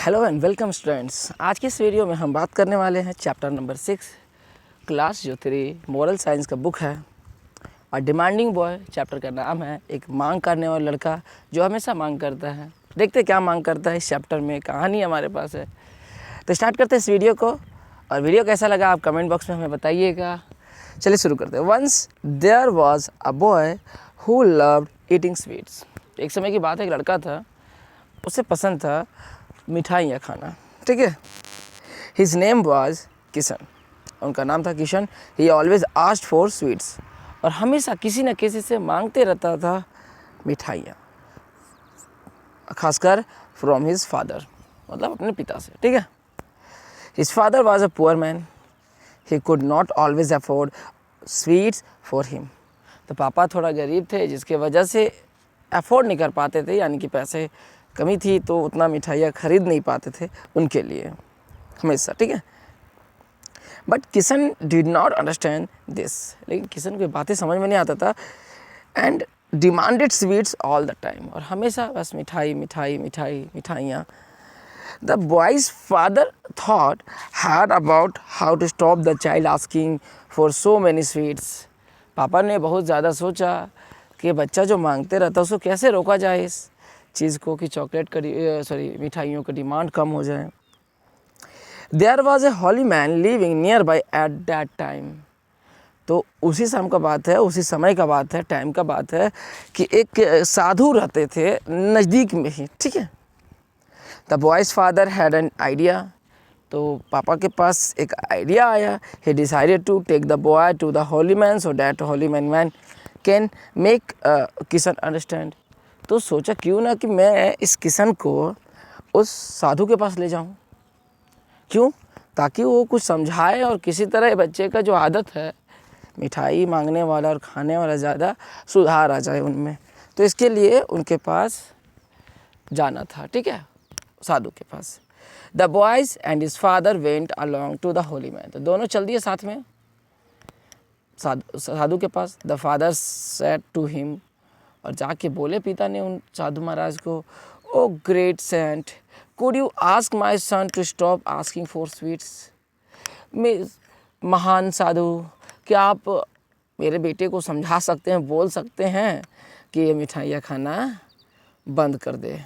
Hello and welcome students. आज की इस वीडियो में हम बात करने वाले हैं चैप्टर नंबर 6 क्लास जो 3 मॉरल साइंस का बुक है। और डिमांडिंग बॉय चैप्टर का नाम है। एक मांग करने वाला लड़का जो हमेशा मांग करता है। देखते क्या मांग करता है इस चैप्टर में, कहानी हमारे पास है। तो स्टार्ट करते हैं इस वीडियो को। और वीडियो कैसा लगा आप कमेंट बॉक्स में हमें बताइएगा। चलिए शुरू करते हैं। Once there was a boy who loved eating sweets. एक समय की बात है, एक लड़का था, उसे पसंद था मिठाइयाँ खाना। ठीक है। His name was Kishan. उनका नाम था किशन। ही ऑलवेज आस्क्ड फॉर स्वीट्स। और हमेशा किसी न किसी से मांगते रहता था मिठाइयाँ, खासकर फ्रॉम हिज फादर, मतलब अपने पिता से। ठीक है। His father was a poor man. He could not always afford sweets for him. तो पापा थोड़ा गरीब थे, जिसके वजह से अफोर्ड नहीं कर पाते थे, यानी कि पैसे कमी थी, तो उतना मिठाइयाँ खरीद नहीं पाते थे उनके लिए हमेशा। ठीक है। But Kishan did not understand this. लेकिन किशन को बातें समझ में नहीं आता था। And demanded sweets all the time. और हमेशा बस मिठाई मिठाई मिठाई मिठाइयाँ। The boy's father thought hard about how to stop the child asking for so many sweets. पापा ने बहुत ज़्यादा सोचा कि बच्चा जो मांगते रहता है उसको कैसे रोका जाए इस चीज़ को कि चॉकलेट का मिठाइयों का डिमांड कम हो जाए। There was a holy man living nearby at that time. तो उसी शाम का बात है, उसी समय का बात है, टाइम का बात है कि एक साधु रहते थे नज़दीक में ही। ठीक है। The boy's father had an idea. तो पापा के पास एक आइडिया आया। He decided to take the boy to the holy man so that holy man can make Kishan understand. तो सोचा क्यों ना कि मैं इस किशन को उस साधु के पास ले जाऊं। क्यों? ताकि वो कुछ समझाए और किसी तरह बच्चे का जो आदत है मिठाई मांगने वाला और खाने वाला ज़्यादा सुधार आ जाए उनमें। तो इसके लिए उनके पास जाना था। ठीक है, साधु के पास। The boys and his father went along to the holy man. तो दोनों चल दिए साथ में साधु के पास। The father said to him. और जाके बोले पिता ने उन साधु महाराज को, o great saint, could you ask my son to stop asking for sweets. महान साधु, क्या आप मेरे बेटे को समझा सकते हैं, बोल सकते हैं कि ये मिठाइयाँ खाना बंद कर दे।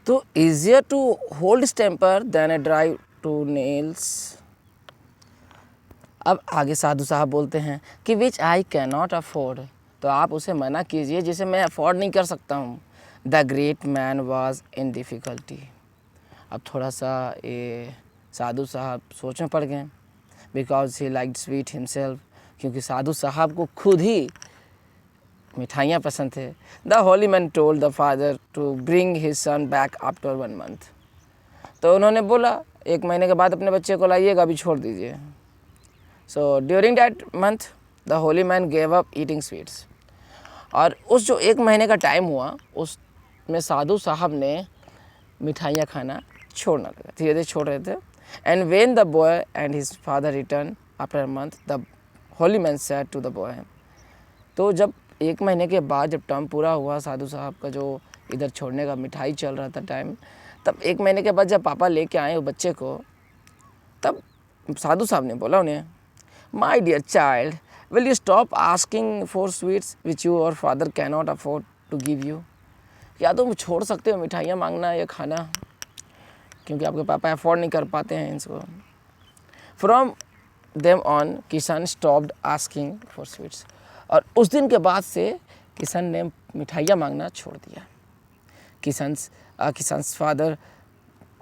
तो easier to hold his temper than a drive to nails। अब आगे साधु साहब बोलते हैं कि विच आई कैन नॉट अफोर्ड। तो आप उसे मना कीजिए जिसे मैं अफोर्ड नहीं कर सकता हूँ। The great man was in difficulty. अब थोड़ा सा ये साधु साहब सोच में पड़ गए, because he like sweet himself, क्योंकि साधु साहब को खुद ही मिठाइयाँ पसंद थे। The holy man told the father to bring his son back after 1 month। तो उन्होंने बोला 1 महीने के बाद अपने बच्चे को लाइएगा, अभी छोड़ दीजिए। So during that month the holy man gave up eating sweets. और उस जो 1 महीने का टाइम हुआ उसमें साधु साहब ने मिठाइयाँ खाना छोड़ना लगा, धीरे धीरे छोड़ रहे थे। And when the boy and his father return after a month the holy man said to the boy. तो जब 1 महीने के बाद जब टर्म पूरा हुआ साधु साहब का, जो इधर छोड़ने का मिठाई चल रहा था टाइम, तब 1 महीने के बाद जब पापा लेके आए वो बच्चे को, तब साधु साहब ने बोला उन्हें, my dear child, will you stop asking for sweets which you your father can not afford to give you. क्या तुम छोड़ सकते हो मिठाइयाँ मांगना या खाना, क्योंकि आपके पापा अफोर्ड नहीं कर पाते हैं इसको। From them on Kishan stopped asking for sweets. और उस दिन के बाद से किशन ने मिठाइयाँ मांगना छोड़ दिया। किशन्स फादर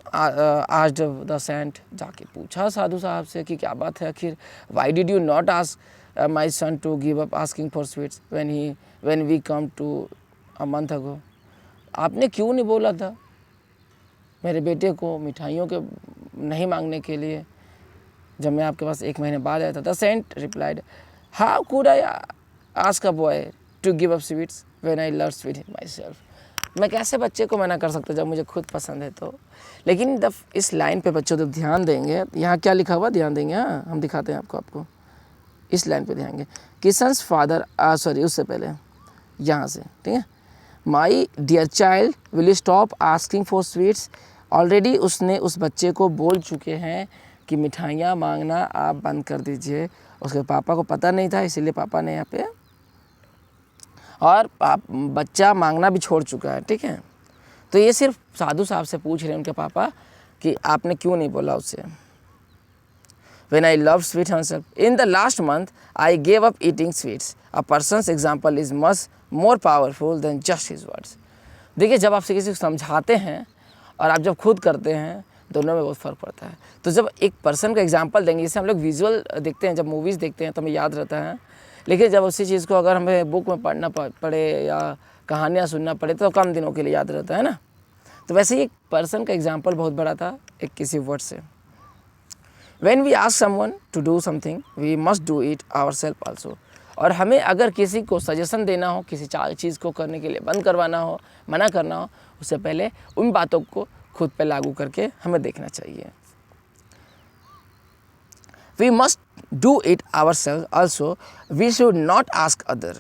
आस्क्ड द सेंट। जाके पूछा साधु साहब से कि क्या बात है आखिर, why did you not ask my son to give up asking for sweets when we come to a month ago. आपने क्यों नहीं बोला था मेरे बेटे को मिठाइयों के नहीं मांगने के लिए जब मैं आपके पास 1 महीने बाद आया था। The saint replied, how could I ask a boy to give up sweets when I love sweet myself। मैं कैसे बच्चे को मना कर सकता जब मुझे खुद पसंद है तो। लेकिन जब इस लाइन पे बच्चों जब ध्यान देंगे, यहाँ क्या लिखा हुआ ध्यान देंगे, हाँ हम दिखाते हैं आपको इस लाइन पे ध्यान देंगे। किशन्स फादर सॉरी उससे पहले यहाँ से, ठीक है। My dear child will you stop asking for sweets. Already उसने उस बच्चे को बोल चुके हैं कि मिठाइयाँ मांगना आप बंद कर दीजिए। उसके पापा को पता नहीं था, इसीलिए पापा ने यहाँ पे, और बच्चा मांगना भी छोड़ चुका है, ठीक है। तो ये सिर्फ साधु साहब से पूछ रहे हैं उनके पापा कि आपने क्यों नहीं बोला उससे। When I loved sweet myself, in the last month I gave up eating sweets. A person's example is much more powerful than just his words. देखिए, जब आप किसी को समझाते हैं और आप जब खुद करते हैं, दोनों में बहुत फ़र्क पड़ता है। तो जब एक पर्सन का एग्जांपल देंगे, जैसे हम लोग विजुअल देखते हैं, जब मूवीज़ देखते हैं तो हमें याद रहता है, लेकिन जब उसी चीज़ को अगर हमें बुक में पढ़ना पड़े या कहानियाँ सुनना पड़े तो कम दिनों के लिए याद रहता है ना। तो वैसे ही एक पर्सन का एग्जाम्पल बहुत बड़ा था एक किसी वर्ड से। When we ask someone to do something, we must do it ourselves also. और हमें अगर किसी को सजेशन देना हो, किसी चीज़ को करने के लिए बंद करवाना हो, मना करना हो, उससे पहले उन बातों को खुद पे लागू करके हमें देखना चाहिए। We must do it ourselves also. We should not ask other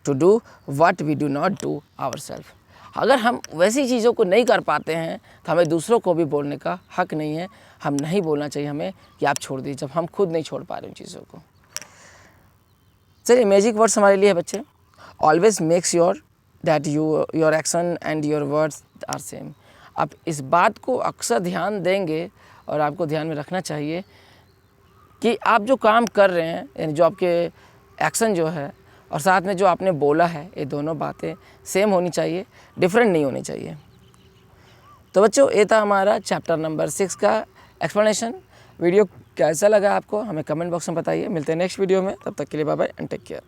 to do what we do not do ourselves. अगर हम वैसी चीज़ों को नहीं कर पाते हैं तो हमें दूसरों को भी बोलने का हक नहीं है। हम नहीं बोलना चाहिए हमें कि आप छोड़ दीजिए, जब हम खुद नहीं छोड़ पा रहे उन चीज़ों को। चलिए, मैजिक वर्ड्स हमारे लिए है बच्चे। Always make sure that your action and your words are same. आप इस बात को अक्सर ध्यान देंगे और आपको ध्यान में रखना चाहिए कि आप जो काम कर रहे हैं, यानी जो आपके एक्शन जो है और साथ में जो आपने बोला है, ये दोनों बातें सेम होनी चाहिए, डिफरेंट नहीं होनी चाहिए। तो बच्चों, ये था हमारा चैप्टर नंबर 6 का एक्सप्लेनेशन। वीडियो कैसा लगा आपको हमें कमेंट बॉक्स में बताइए। मिलते हैं नेक्स्ट वीडियो में, तब तक के लिए bye bye and take care.